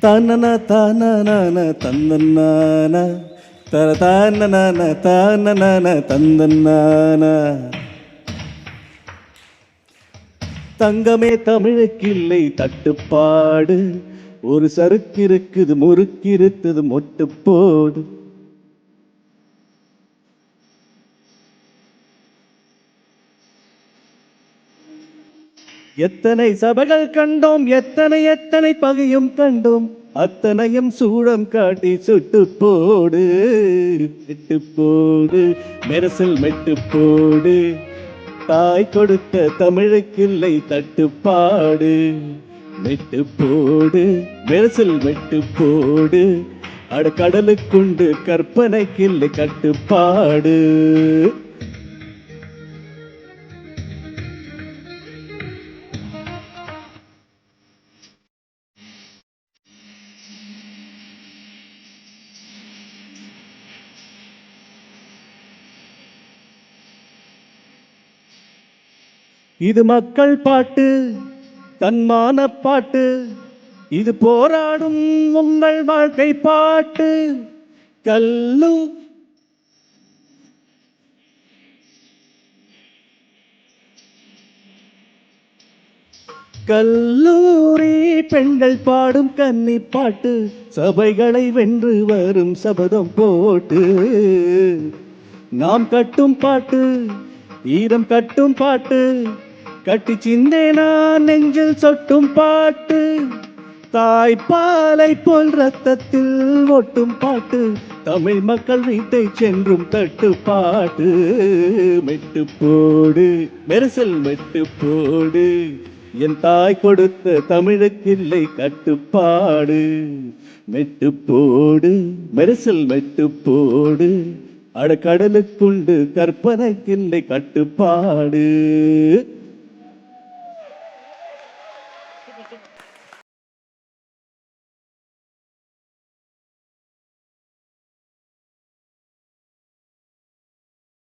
தானன தானன தந்தன்னான தர தானன தானன தந்தன்னான. தங்கமே தமிழுக்கில்லை தட்டுப்பாடு, ஒரு சறுக்கு இருக்குது முறுக்கு இருக்குது மொட்டு போடு. எத்தனை சபைகள் கண்டோம், எத்தனை எத்தனை பகையும் கண்டோம், அத்தனையும் சூழம் காட்டி சுட்டு போடு. விட்டு போடு மெரசல் மெட்டு போடு, தாய் கொடுத்த தமிழுக்கில்லை தட்டுப்பாடு. மெட்டு போடு மெரசல் மெட்டு போடு, அட கடலுக்குண்டு கற்பனைக்கில்லை கட்டுப்பாடு. இது மக்கள் பாட்டு, தன்மான பாட்டு, இது போராடும் உங்கள் வாழ்க்கை பாட்டு. கல்லு கல்லூரி பெண்கள் பாடும் கன்னி பாட்டு, சபைகளை வென்று வரும் சபதம் போட்டு. நாம் கட்டும் பாட்டு, ஈரம் கட்டும் பாட்டு, கட்டி சிந்தே நான் நெஞ்சில் சொட்டும் பாட்டு. தாய்ப்பாலை போல் ரத்தத்தில் ஒட்டும் பாட்டு, தமிழ் மக்கள் வீட்டை சென்றும் தட்டு பாட்டு. மெட்டு போடு மெரசல் மெட்டு போடு, என் தாய் கொடுத்த தமிழுக்கில்லை கட்டுப்பாடு. மெட்டு போடு மெரசல் மெட்டு போடு, அட கடலுக்குண்டு கற்பனைக்கில்லை கட்டுப்பாடு.